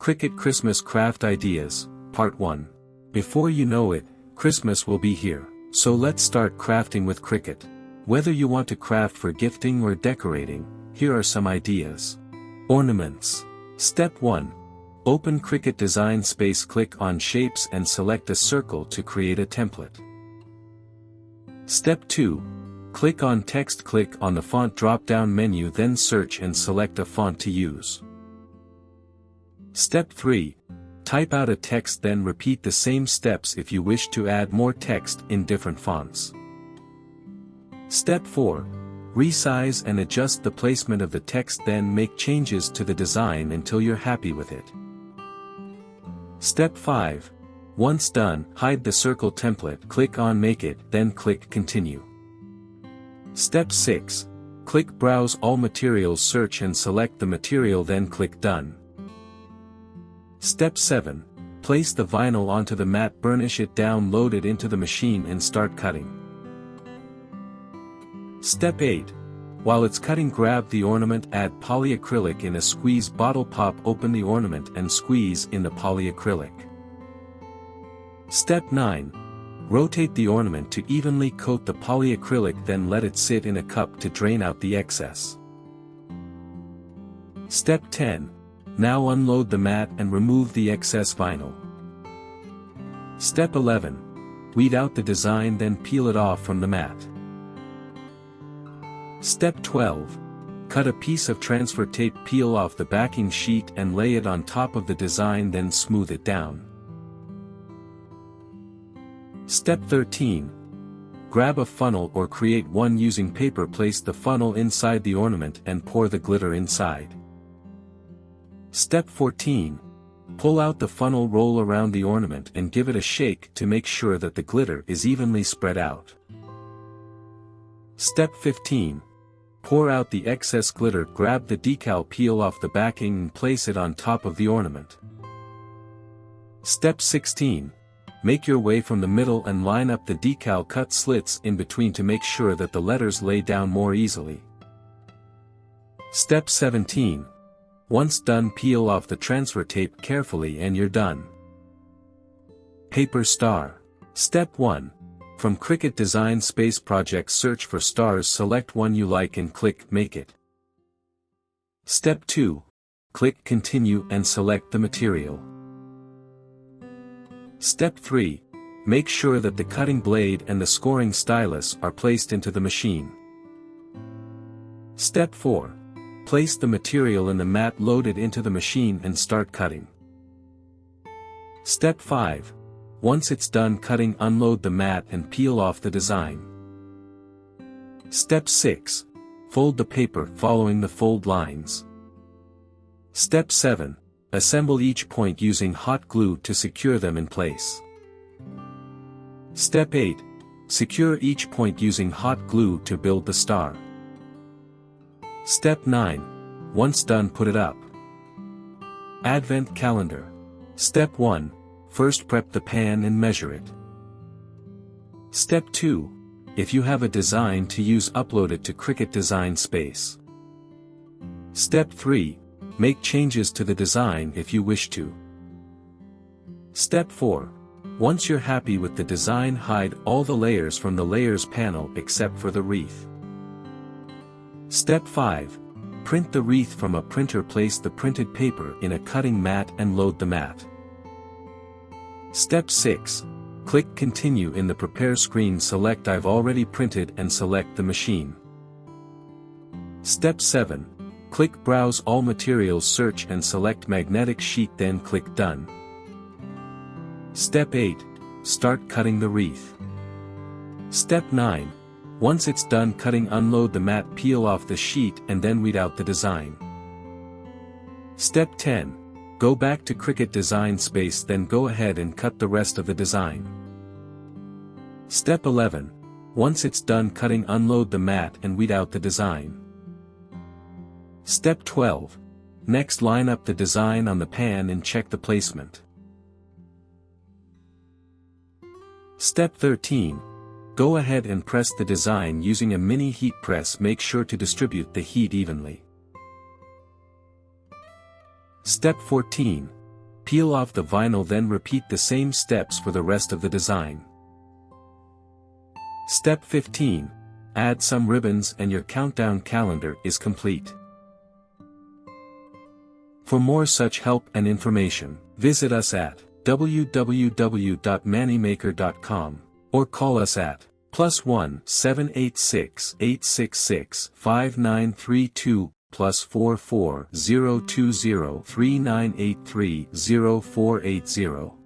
Cricut Christmas Craft Ideas, Part 1. Before you know it, Christmas will be here, so let's start crafting with Cricut. Whether you want to craft for gifting or decorating, here are some ideas. Ornaments. Step 1. Open Cricut Design Space, click on Shapes and select a circle to create a template. Step 2. Click on Text, click on the Font drop-down menu, then search and select a font to use. Step 3. Type out a text, then repeat the same steps if you wish to add more text in different fonts. Step 4. Resize and adjust the placement of the text, then make changes to the design until you're happy with it. Step 5. Once done, hide the circle template, click on Make It, then click Continue. Step 6. Click Browse All Materials, search and select the material, then click Done. Step 7. Place the vinyl onto the mat, burnish it down, load it into the machine and start cutting. Step 8. While it's cutting, grab the ornament, add polyacrylic in a squeeze bottle, pop open the ornament and squeeze in the polyacrylic. Step 9. Rotate the ornament to evenly coat the polyacrylic, then let it sit in a cup to drain out the excess. Step 10. Now unload the mat and remove the excess vinyl. Step 11. Weed out the design, then peel it off from the mat. Step 12. Cut a piece of transfer tape, peel off the backing sheet and lay it on top of the design, then smooth it down. Step 13. Grab a funnel or create one using paper, place the funnel inside the ornament and pour the glitter inside. Step 14. Pull out the funnel, roll around the ornament and give it a shake to make sure that the glitter is evenly spread out. Step 15. Pour out the excess glitter, grab the decal, peel off the backing and place it on top of the ornament. Step 16. Make your way from the middle and line up the decal, cut slits in between to make sure that the letters lay down more easily. Step 17. Once done, peel off the transfer tape carefully and you're done. Paper star. Step 1. From Cricut Design Space Projects, search for stars, select one you like and click Make It. Step 2. Click Continue and select the material. Step 3. Make sure that the cutting blade and the scoring stylus are placed into the machine. Step 4. Place the material in the mat, load it into the machine and start cutting. Step 5. Once it's done cutting, unload the mat and peel off the design. Step 6. Fold the paper following the fold lines. Step 7. Assemble each point using hot glue to secure them in place. Step 8. Secure each point using hot glue to build the star. Step 9. Once done, put it up. Advent calendar. Step 1. First prep the pan and measure it. Step 2. If you have a design to use, upload it to Cricut Design Space. Step 3. Make changes to the design if you wish to. Step 4. Once you're happy with the design, hide all the layers from the layers panel except for the wreath. Step 5. Print the wreath from a printer, place the printed paper in a cutting mat and load the mat. Step 6. Click Continue in the Prepare screen, select I've already printed and select the machine. Step 7. Click Browse All Materials, search and select Magnetic Sheet, then click Done. Step 8. Start cutting the wreath. Step 9. Once it's done cutting, unload the mat, peel off the sheet and then weed out the design. Step 10. Go back to Cricut Design Space, then go ahead and cut the rest of the design. Step 11. Once it's done cutting, unload the mat and weed out the design. Step 12. Next, line up the design on the pan and check the placement. Step 13. Go ahead and press the design using a mini heat press, make sure to distribute the heat evenly. Step 14. Peel off the vinyl, then repeat the same steps for the rest of the design. Step 15. Add some ribbons and your countdown calendar is complete. For more such help and information, visit us at www.manimaker.com or call us at +1 786 866 5932 +44 020 3983 0480.